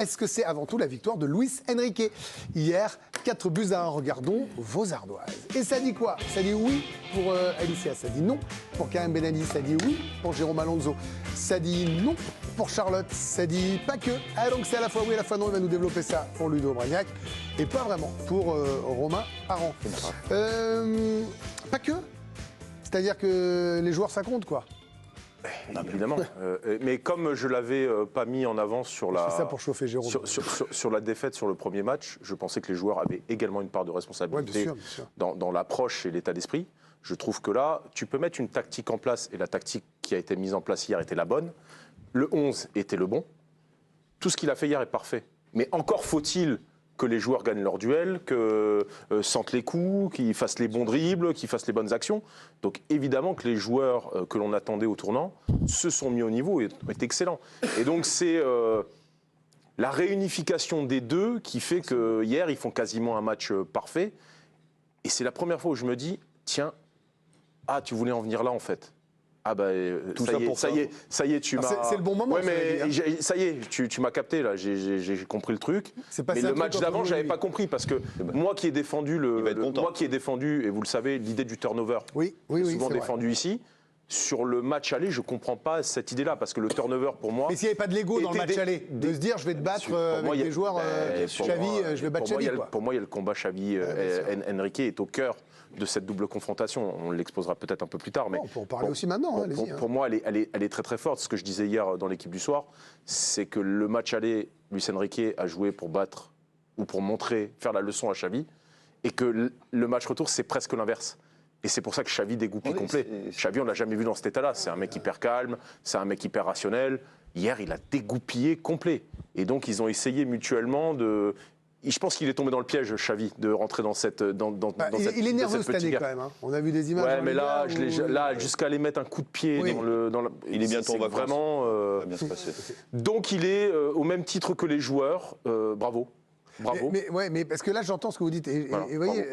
Est-ce que c'est avant tout la victoire de Luis Enrique? Hier, 4-1. Regardons vos ardoises. Et ça dit quoi? Ça dit oui pour Alicia, ça dit non pour Karim Benali, ça dit oui pour Jérôme Alonso, ça dit non pour Charlotte, ça dit pas que. Ah, donc c'est à la fois oui, à la fois non. Il va nous développer ça pour Ludo Bragnac et pas vraiment pour Romain Aran. Pas que. C'est-à-dire que les joueurs, ça compte, quoi. Non, évidemment. Mais comme je l'avais pas mis en avant sur la, ça pour chauffer Jérôme. sur la défaite sur le premier match, je pensais que les joueurs avaient également une part de responsabilité bien sûr. dans l'approche et l'état d'esprit. Je trouve que là, tu peux mettre une tactique en place, et la tactique qui a été mise en place hier était la bonne. Le 11 était le bon. Tout ce qu'il a fait hier est parfait. Mais encore faut-il que les joueurs gagnent leur duel, que sentent les coups, qu'ils fassent les bons dribbles, qu'ils fassent les bonnes actions. Donc évidemment que les joueurs que l'on attendait au tournant se sont mis au niveau et est excellent. Et donc c'est la réunification des deux qui fait que hier ils font quasiment un match parfait. Et c'est la première fois où je me dis, tiens, ah tu voulais en venir là en fait. Ah bah tout ça y est, tu m'as. C'est le bon moment. Ouais, mais ça y est, tu m'as capté là. J'ai compris le truc. Mais le match d'avant, j'avais pas compris parce que moi qui ai défendu et vous le savez, l'idée du turnover, souvent défendu ici. Sur le match aller, je comprends pas cette idée-là parce que le turnover pour moi. Mais s'il n'y avait pas de l'ego dans le match aller, de se dire je vais te battre avec des joueurs Xavi, je vais battre Xavi. Pour moi, il y a le combat Xavi-Enrique est au cœur de cette double confrontation. On l'exposera peut-être un peu plus tard. Mais on peut en parler aussi maintenant. Pour moi, elle est très très forte. Ce que je disais hier dans l'équipe du soir, c'est que le match aller, Luis Enrique a joué pour battre ou pour montrer, faire la leçon à Xavi, et que le match retour, c'est presque l'inverse. Et c'est pour ça que Xavi dégoupille complet. Xavi, on ne l'a jamais vu dans cet état-là. C'est un mec hyper calme, c'est un mec hyper rationnel. Hier, il a dégoupillé complet. Et donc, ils ont essayé mutuellement de... Je pense qu'il est tombé dans le piège, Xavi, de rentrer dans cette il est nerveux cette année, quand même. Hein. On a vu des images. Ouais, mais là, jusqu'à aller mettre un coup de pied dans il est bientôt en vacances. Vraiment. Ça va bien se passer. Donc, il est au même titre que les joueurs. Bravo. Bravo. Mais parce que là, j'entends ce que vous dites. Et voyez,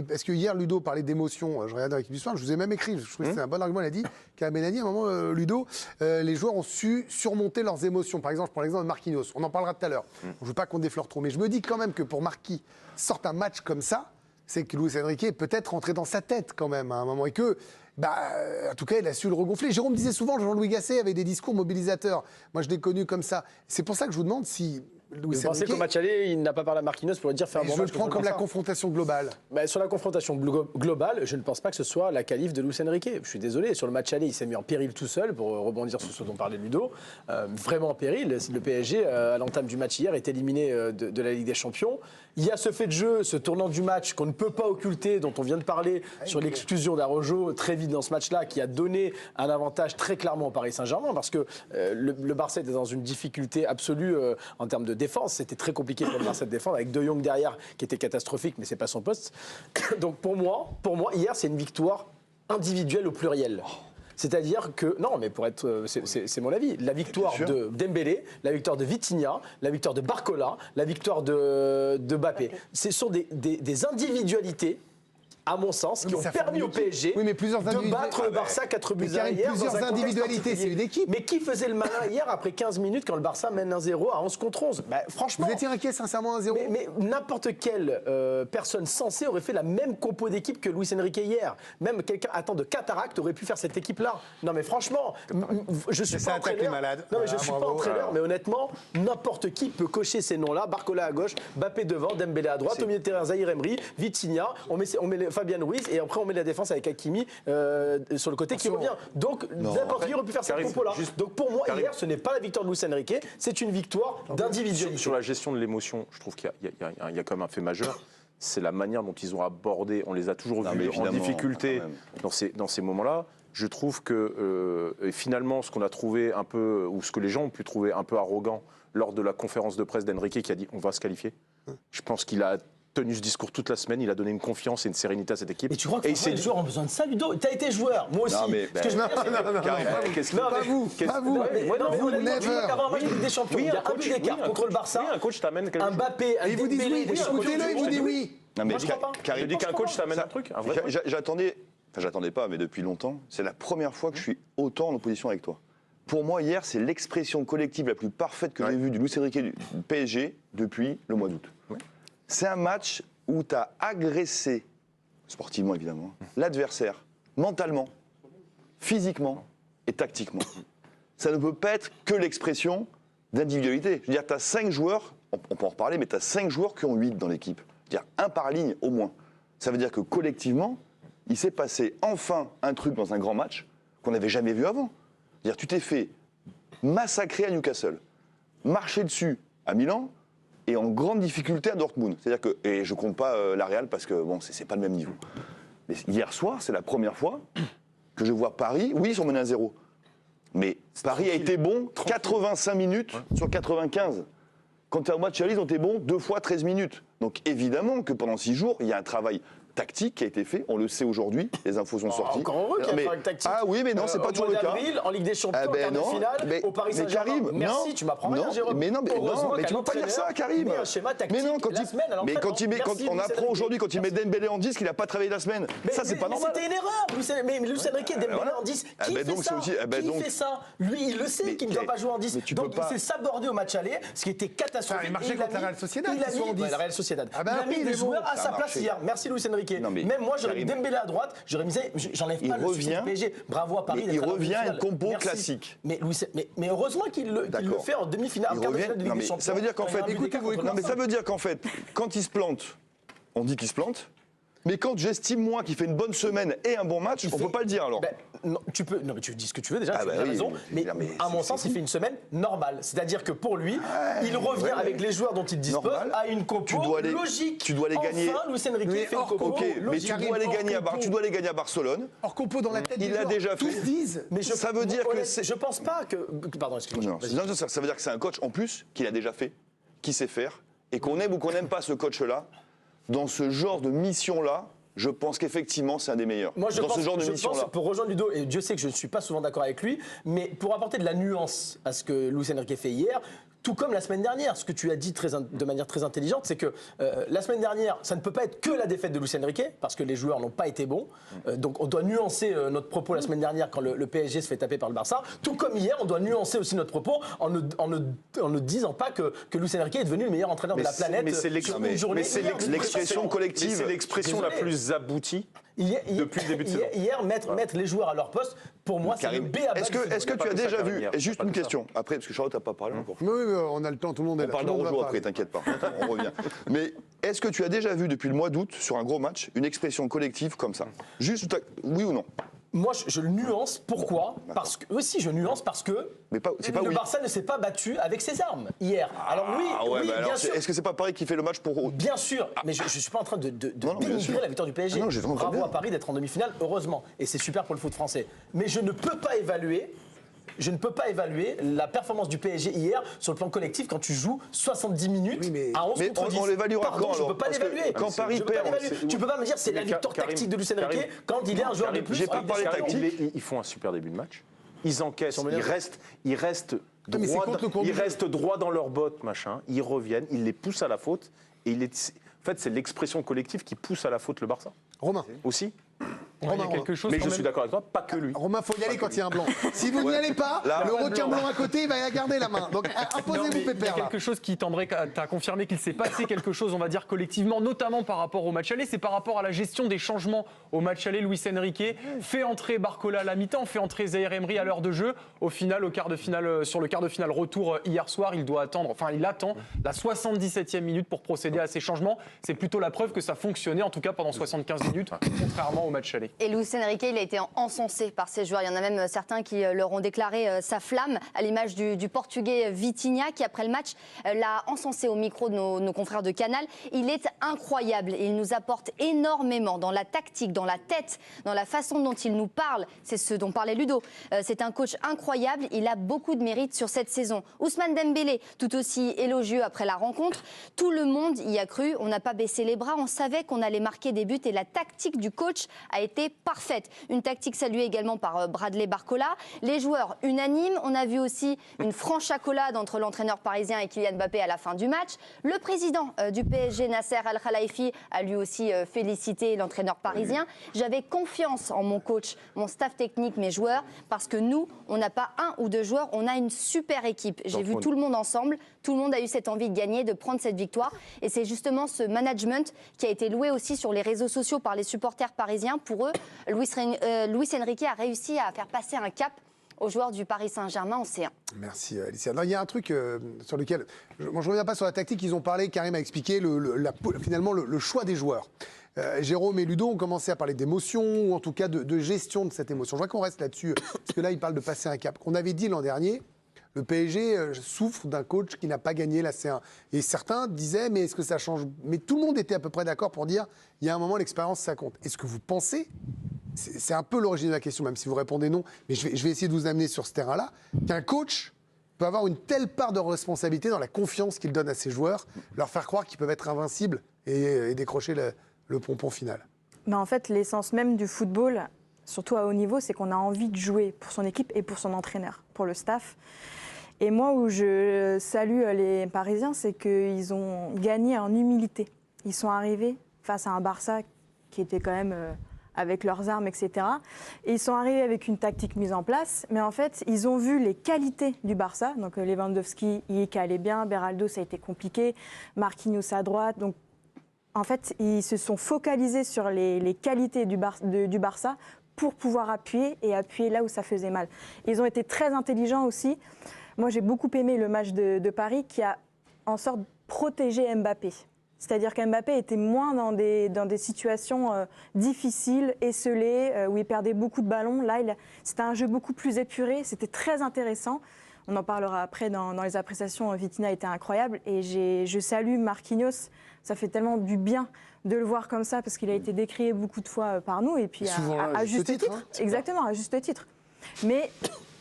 parce que hier, Ludo parlait d'émotion. Je regardais l'équipe du soir, je vous ai même écrit. Je trouvais que c'était un bon argument. Il a dit qu'à Benani, à un moment, Ludo, les joueurs ont su surmonter leurs émotions. Par exemple, je prends l'exemple de Marquinhos. On en parlera tout à l'heure. Je ne veux pas qu'on déflore trop. Mais je me dis quand même que pour Marquis sorte un match comme ça, c'est que Luis Enrique est peut-être rentré dans sa tête quand même à un moment. Et que, en tout cas, il a su le regonfler. Jérôme disait souvent, Jean-Louis Gasset avait des discours mobilisateurs. Moi, je l'ai connu comme ça. C'est pour ça que je vous demande si... Vous pensez qu'au match aller, il n'a pas parlé à Marquinhos pour lui dire faire un bon match? Je le prends comme la confrontation globale. Sur la confrontation globale, je ne pense pas que ce soit la qualif de Luis Enrique. Je suis désolé, sur le match aller, il s'est mis en péril tout seul, pour rebondir sur ce dont parlait Ludo. Vraiment en péril. Le PSG, à l'entame du match hier, est éliminé de la Ligue des Champions. Il y a ce fait de jeu, ce tournant du match qu'on ne peut pas occulter, dont on vient de parler, sur l'exclusion d'Araujo très vite dans ce match-là, qui a donné un avantage très clairement au Paris Saint-Germain, parce que le Barça était dans une difficulté absolue en termes de défense. C'était très compliqué pour le Barça de défendre, avec De Jong derrière, qui était catastrophique, mais c'est pas son poste. Donc pour moi, hier, c'est une victoire individuelle au pluriel. C'est-à-dire que, non, mais pour être, c'est mon avis, la victoire de Dembélé, la victoire de Vitinha, la victoire de Barcola, la victoire de Mbappé, ce sont des individualités, à mon sens, qui ont permis au PSG de battre le Barça 4-1 hier. Plusieurs individualités, c'est une équipe. Mais qui faisait le malin hier après 15 minutes quand le Barça mène 1-0 à 11 contre 11? Franchement. Vous étiez inquiet sincèrement 1-0? Mais n'importe quelle personne sensée aurait fait la même compo d'équipe que Luis Enrique hier. Même quelqu'un atteint de cataracte aurait pu faire cette équipe-là. Non mais franchement, je suis pas entraîneur. Non mais je suis pas entraîneur, mais honnêtement, n'importe qui peut cocher ces noms-là. Barcola à gauche, Mbappé devant, Dembélé à droite, au milieu de terrain Zahir Emery, Vitinha, on met Fabien Ruiz et après on met la défense avec Hakimi sur le côté qui revient. Donc n'importe qui aurait pu faire cette compo-là. Donc pour moi, hier, ce n'est pas la victoire de Luis Enrique, c'est une victoire d'individualité. Sur la gestion de l'émotion, je trouve qu'il y a quand même un fait majeur. C'est la manière dont ils ont abordé, on les a toujours vus en difficulté dans ces moments-là. Je trouve que finalement, ce qu'on a trouvé un peu, ou ce que les gens ont pu trouver un peu arrogant lors de la conférence de presse d'Enrique qui a dit on va se qualifier. Je pense qu'il a tenu ce discours toute la semaine, il a donné une confiance et une sérénité à cette équipe. Et tu crois que les joueurs ont besoin de ça, Ludo? T'as été joueur, moi aussi. Non, mais pas vous. Vous, never. Avant un match de Ligue des Champions, il y a un but d'écart contre le Barça. Un coach t'amène quelque chose. Mbappé, il vous dit oui, écoutez-le, il vous dit oui. Non, mais Karim dit qu'un coach t'amène un truc. J'attendais pas, mais depuis longtemps, c'est la première fois que je suis autant en opposition avec toi. Pour moi, hier, c'est l'expression collective la plus parfaite que j'ai vue du Luis Enrique du PSG depuis le mois d'août. Ouais. C'est un match où tu as agressé, sportivement évidemment, l'adversaire, mentalement, physiquement et tactiquement. Ça ne peut pas être que l'expression d'individualité. Je veux dire, tu as 5 joueurs, on peut en reparler, mais tu as 5 joueurs qui ont 8 dans l'équipe. C'est-à-dire un par ligne au moins. Ça veut dire que collectivement, il s'est passé enfin un truc dans un grand match qu'on n'avait jamais vu avant. C'est-à-dire, tu t'es fait massacrer à Newcastle, marcher dessus à Milan et en grande difficulté à Dortmund. C'est-à-dire que, et je compte pas la Real parce que bon, c'est pas le même niveau. Mais hier soir, c'est la première fois que je vois Paris. Oui, ils sont menés à 0. Mais Paris a été bon 85 minutes sur 95. Quand tu es au match aller, ils ont été bons 2 fois 13 minutes. Donc évidemment que pendant 6 jours, il y a un travail tactique qui a été fait, on le sait aujourd'hui, les infos sont sorties. Encore heureux qu'il y a un travail tactique. Ah oui, mais non, c'est pas toujours le cas. En Ligue des Champions, en quart de finale, au Paris Saint-Germain. Karim, merci, tu m'apprends rien, Jérôme. Mais non, mais tu peux pas dire ça, Karim. Mais un schéma tactique la semaine à l'entraînement. Quand on apprend aujourd'hui, quand il met Dembélé en 10, qu'il n'a pas travaillé la semaine, ça c'est pas normal. C'était une erreur. Mais Luis Enrique, Dembélé en 10, qui fait ça? Lui, il le sait qu'il ne doit pas jouer en 10. Donc il s'est sabordé au match aller, ce qui était catastrophique. Il marchait contre la Real Sociedad. La Real Sociedad. Il a mis des joueurs à sa place hier. Merci Luis Enrique. Même moi, j'aurais mis Dembélé à droite, j'aurais mis, j'enlève pas le succès du PSG. Bravo à Paris. Il revient à une compo classique. Mais heureusement qu'il le fait en demi-finale, en quart de finale de Ligue des Champions. Ça veut dire qu'en fait, mais ça veut dire qu'en fait, quand il se plante, on dit qu'il se plante. Mais quand j'estime, moi, qu'il fait une bonne semaine et un bon match, on ne peut pas le dire alors. Non, mais tu dis ce que tu veux déjà, tu as raison. Mais à mon sens, il fait une semaine normale. C'est-à-dire que pour lui, il revient avec les joueurs dont il dispose à une compo logique. Tu dois les gagner. Enfin, Luis Enrique fait une compo logique. Mais tu dois les gagner à Barcelone. Hors compo dans la tête il l'a déjà fait. Tous disent. Mais ça veut dire que je pense pas que. Pardon, excuse-moi. Ça veut dire que c'est un coach en plus qu'il a déjà fait, qui sait faire, et qu'on aime ou qu'on n'aime pas ce coach-là, dans ce genre de mission-là. Je pense qu'effectivement, c'est un des meilleurs. Moi, dans ce genre de mission-là. Pour rejoindre Ludo, et Dieu sait que je ne suis pas souvent d'accord avec lui, mais pour apporter de la nuance à ce que Luis Enrique fait hier, tout comme la semaine dernière, ce que tu as dit de manière très intelligente, c'est que la semaine dernière, ça ne peut pas être que la défaite de Luis Enrique, parce que les joueurs n'ont pas été bons. Donc on doit nuancer notre propos la semaine dernière quand le PSG se fait taper par le Barça. Tout comme hier, on doit nuancer aussi notre propos en ne disant pas que Luis Enrique est devenu le meilleur entraîneur de la planète. Mais c'est l'expression collective. C'est l'expression la plus aboutie. Depuis le début de saison. Hier, mettre les joueurs à leur poste, pour moi, c'est le B à bas. Est-ce que tu as déjà vu, juste une question, après, parce que Charlotte n'a pas parlé encore. Oui, on a le temps, tout le monde est là. On parle d'Orojo après, t'inquiète pas, on revient. Mais est-ce que tu as déjà vu depuis le mois d'août, sur un gros match, une expression collective comme ça? Juste, oui ou non? Moi, je le nuance. Pourquoi? Parce que si je nuance parce que le Barça ne s'est pas battu avec ses armes hier. Alors oui, bien sûr. Est-ce que c'est pas Paris qui fait le match pour? Bien sûr, mais je suis pas en train de dénigrer la victoire du PSG. Bravo à Paris d'être en demi-finale, heureusement, et c'est super pour le foot français. Mais je ne peux pas évaluer la performance du PSG hier sur le plan collectif quand tu joues 70 minutes à 11 contre 10. On l'évaluera quand alors? Je ne peux pas l'évaluer. Quand Paris perd, tu peux pas me dire c'est la victoire tactique de Luis Enrique quand il est un joueur de plus. J'ai pas parlé tactique. Ils font un super début de match. Ils encaissent, ils restent droit dans leurs bottes, machin. Ils reviennent, ils les poussent à la faute. Et en fait, c'est l'expression collective qui pousse à la faute le Barça. Romain. Aussi. Quelque chose mais je suis d'accord avec toi, pas que lui. Romain, faut y aller quand il y a un blanc. Si vous n'y allez pas, le requin blanc à côté, il va la garder la main. Donc imposez-vous, Pépère. Il y a quelque chose qui tendrait à confirmer qu'il s'est passé quelque chose, on va dire, collectivement, notamment par rapport au match aller. C'est par rapport à la gestion des changements au match aller. Luis Enrique fait entrer Barcola à la mi-temps, fait entrer Zaïre Emery à l'heure de jeu. Au final, sur le quart de finale retour hier soir, il attend la 77e minute pour procéder à ces changements. C'est plutôt la preuve que ça fonctionnait, en tout cas pendant 75 minutes, contrairement au match aller. Et Luis Enrique, il a été encensé par ses joueurs. Il y en a même certains qui leur ont déclaré sa flamme, à l'image du Portugais Vitinha, qui après le match l'a encensé au micro de nos confrères de Canal. Il est incroyable et il nous apporte énormément dans la tactique, dans la tête, dans la façon dont il nous parle. C'est ce dont parlait Ludo. C'est un coach incroyable. Il a beaucoup de mérite sur cette saison. Ousmane Dembélé, tout aussi élogieux après la rencontre. Tout le monde y a cru. On n'a pas baissé les bras. On savait qu'on allait marquer des buts et la tactique du coach a été été parfaite. Une tactique saluée également par Bradley Barcola. Les joueurs unanimes. On a vu aussi une franche accolade entre l'entraîneur parisien et Kylian Mbappé à la fin du match. Le président du PSG, Nasser Al-Khelaifi, a lui aussi félicité l'entraîneur parisien. J'avais confiance en mon coach, mon staff technique, mes joueurs, parce que nous, on n'a pas un ou deux joueurs, on a une super équipe. J'ai vu tout le monde ensemble, tout le monde a eu cette envie de gagner, de prendre cette victoire. Et c'est justement ce management qui a été loué aussi sur les réseaux sociaux par les supporters parisiens. Pour eux, Luis Enrique a réussi à faire passer un cap aux joueurs du Paris Saint-Germain en C1. Merci Alicia. Non, il y a un truc sur lequel, moi je ne reviens pas sur la tactique, ils ont parlé, Karim a expliqué finalement le choix des joueurs. Jérôme et Ludo ont commencé à parler d'émotion, ou en tout cas de gestion de cette émotion. Je vois qu'on reste là-dessus, parce que là, ils parlent de passer un cap. On avait dit l'an dernier, le PSG souffre d'un coach qui n'a pas gagné la C1. Et certains disaient, mais est-ce que ça change? Mais tout le monde était à peu près d'accord pour dire, il y a un moment, l'expérience, ça compte. Est-ce que vous pensez, c'est un peu l'origine de la question, même si vous répondez non, mais je vais essayer de vous amener sur ce terrain-là, qu'un coach peut avoir une telle part de responsabilité dans la confiance qu'il donne à ses joueurs, leur faire croire qu'ils peuvent être invincibles et décrocher le pompon final. Mais en fait, l'essence même du football, surtout à haut niveau, c'est qu'on a envie de jouer pour son équipe et pour son entraîneur, pour le staff. Et moi, où je salue les Parisiens, c'est qu'ils ont gagné en humilité. Ils sont arrivés face à un Barça qui était quand même avec leurs armes, etc. Et ils sont arrivés avec une tactique mise en place. Mais en fait, ils ont vu les qualités du Barça. Donc Lewandowski, il allait bien. Beraldo, ça a été compliqué. Marquinhos à droite. Donc, en fait, ils se sont focalisés sur les qualités du Barça pour pouvoir appuyer là où ça faisait mal. Ils ont été très intelligents aussi. Moi, j'ai beaucoup aimé le match de Paris qui a en sorte protégé Mbappé. C'est-à-dire qu'Mbappé était moins dans des situations difficiles, esselées, où il perdait beaucoup de ballons. Là, c'était un jeu beaucoup plus épuré, c'était très intéressant. On en parlera après dans les appréciations. Vitinha était incroyable et je salue Marquinhos. Ça fait tellement du bien de le voir comme ça parce qu'il a été décrié beaucoup de fois par nous et puis à juste titre. Hein, exactement, à juste titre. Mais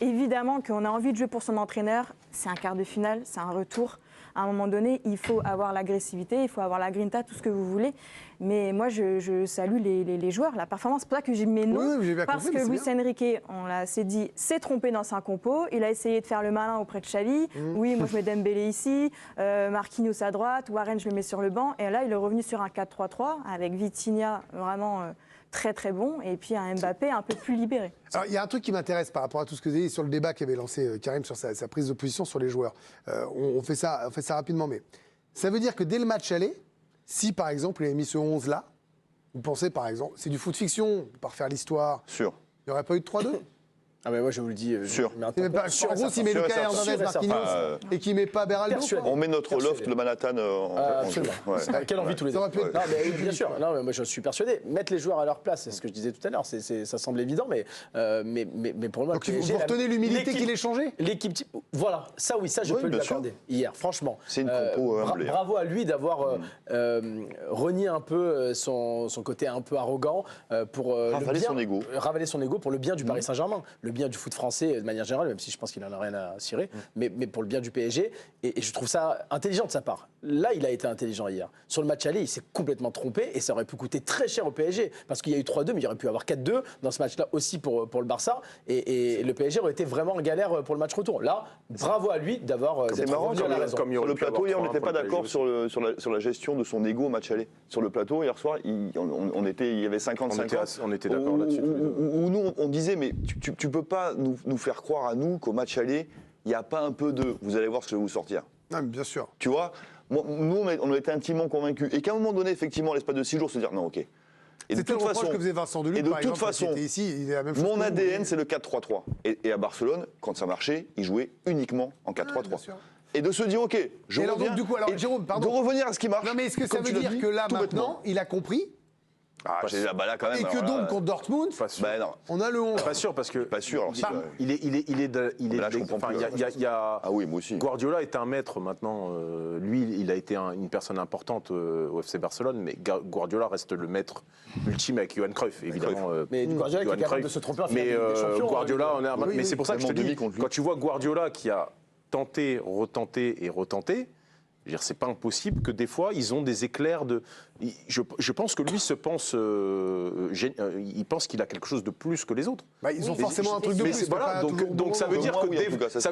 évidemment qu'on a envie de jouer pour son entraîneur. C'est un quart de finale, c'est un retour. À un moment donné, il faut avoir l'agressivité, il faut avoir la grinta, tout ce que vous voulez. Mais moi, je salue les joueurs, la performance. C'est pour ça que j'ai mis non, parce que Luis Enrique, on l'a assez dit, s'est trompé dans sa compo. Il a essayé de faire le malin auprès de Xavi. Oui, moi je mets Dembélé ici, Marquinhos à droite, Warren je le mets sur le banc. Et là, il est revenu sur un 4-3-3 avec Vitinha vraiment très très bon et puis un Mbappé un peu plus libéré. Alors, il y a un truc qui m'intéresse par rapport à tout ce que vous avez dit sur le débat qu'avait lancé Karim sur sa prise de position sur les joueurs. On fait ça rapidement, mais ça veut dire que dès le match aller, si par exemple il avait mis ce 11-là, vous pensez par exemple, c'est du foot fiction, par faire l'histoire, Sûr. il n'y aurait pas eu de 3-2 ? Ah mais moi je vous le dis, Sûr. mais En gros, s'il met Lucas Hernandez, Marquinhos et qu'il ne met pas Beraldo, On met notre loft, le Manhattan absolument. Ouais. Quelle envie tous les deux. Ça aurait pu être- Non, mais bien sûr. Non, mais moi je suis persuadé. Mettre les joueurs à leur place, c'est ce que je disais tout à l'heure. Ça semble évident, mais pour moi. Donc vous retenez l'humilité l'équipe- qu'il ait changé ? L'équipe type, voilà, ça oui, ça je Oui, peux lui bien sûr. accorder. Hier, franchement. C'est une compo humble. Bravo à lui d'avoir renié un peu son côté un peu arrogant pour Ravaler son ego. ravaler son ego pour le bien du Paris Saint-Germain, le bien du foot français de manière générale, même si je pense qu'il n'en a rien à cirer, mais pour le bien du PSG. Et je trouve ça intelligent de sa part. Là, il a été intelligent hier. Sur le match aller, il s'est complètement trompé et ça aurait pu coûter très cher au PSG parce qu'il y a eu 3-2, mais il aurait pu avoir 4-2 dans ce match-là aussi pour le Barça. Et le PSG aurait été vraiment en galère pour le match retour. Là, bravo à lui d'avoir C'est marrant, revenu à la raison. comme il sur aurait le pu plateau, avoir hier, on 3-1 n'était pour pas le d'accord PSG sur la gestion de son ego au match aller. Sur le plateau, hier soir, il y avait 50-50. On était d'accord là-dessus. tous les deux. Où nous, on disait, mais tu peux pas nous faire croire à nous qu'au match aller, il n'y a pas un peu de... Vous allez voir ce que je vais vous sortir. Non, mais bien sûr. Tu vois, nous, on a été intimement convaincus. Et qu'à un moment donné, effectivement, à l'espace de 6 jours, se dire, non, OK. Et de C'était le toute reproche façon, que faisait Vincent Deluc, et de par toute exemple, façon, qui était ici, il est la même chose mon que vous. ADN, c'est le 4-3-3. Et à Barcelone, quand ça marchait, il jouait uniquement en bien 4-3-3. sûr. Et de se dire, OK, je Et alors, reviens. donc, du coup, alors, et Jérôme, pardon. de revenir à ce qui marche. Non, mais est-ce que ça comme veut tu l'as dire dit, que là, tout bêtement. maintenant, il a compris Ah, j'ai là quand même. et que alors là, donc, contre Dortmund, Pas sûr. Ben non, on a le 11 Pas sûr parce que pas sûr. Alors, Bah, si, il est là, je comprends enfin, plus, il y a Ah oui, moi aussi. Guardiola est un maître maintenant. Lui, il a été une personne importante au FC Barcelone, mais Guardiola reste le maître ultime avec Johan Cruyff, évidemment. Mais Guardiola qui est Johan capable Cruyff. de se tromper en Mais finale de Ligue des Champions, Guardiola, Oui, mais c'est pour ça que je te Vraiment dis, demi contre lui. quand tu vois Guardiola qui a tenté, retenté et retenté, Je veux dire, c'est pas impossible que des fois, ils ont des éclairs de... Je pense que lui il pense qu'il a quelque chose de plus que les autres. Bah, ils ont forcément un truc de Mais plus. voilà, donc ça veut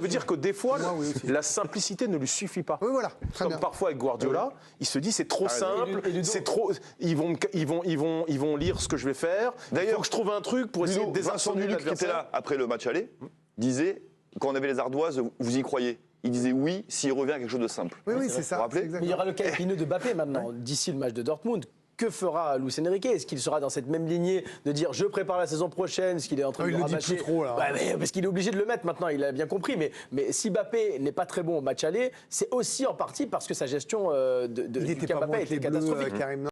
dire que des fois, Moi, oui, aussi. la simplicité ne lui suffit pas. Oui, voilà, très Comme bien. parfois avec Guardiola, il se dit c'est trop simple, c'est trop. Ils vont lire ce que je vais faire. Il faut que je trouve un truc pour essayer de Ludo, Vincent désarçonner Duluc, qui était l'adversaire. là après le match aller, disait, quand on avait les ardoises, vous y croyez. Il disait oui s'il revient à quelque chose de simple. Oui, c'est ça. Vous vous rappelez c'est Mais il y aura exactement. le cas épineux de Mbappé maintenant, d'ici le match de Dortmund. Que fera Luis Enrique? Est-ce qu'il sera dans cette même lignée de dire je prépare la saison prochaine, ce qu'il est en train de il le dit rabâcher plus trop, là. Ouais, mais parce qu'il est obligé de le mettre maintenant, il a bien compris. Mais si Mbappé n'est pas très bon au match aller, c'est aussi en partie parce que sa gestion Il du était cas pas bon Mbappé avec les était Bleus, catastrophique. Karim.